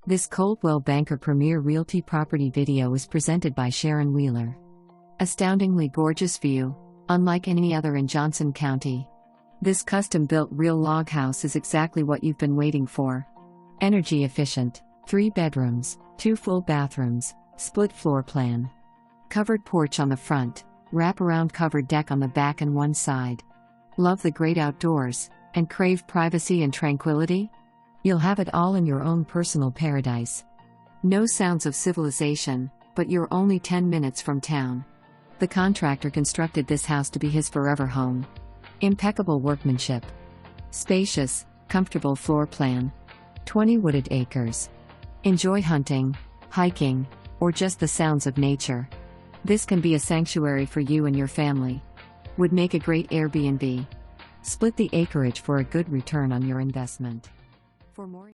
This Coldwell Banker Premier Realty property video is presented by Sharon Wheeler. Astoundingly gorgeous view, unlike any other in Johnson County. This custom-built real log house is exactly what you've been waiting for. Energy efficient, 3 bedrooms, 2 full bathrooms, split floor plan. Covered porch on the front, wraparound covered deck on the back and one side. Love the great outdoors, and crave privacy and tranquility? You'll have it all in your own personal paradise. No sounds of civilization, but you're only 10 minutes from town. The contractor constructed this house to be his forever home. Impeccable workmanship. Spacious, comfortable floor plan. 20 wooded acres. Enjoy hunting, hiking, or just the sounds of nature. This can be a sanctuary for you and your family. Would make a great AIRBNB. Split the acreage for a good return on your investment. For more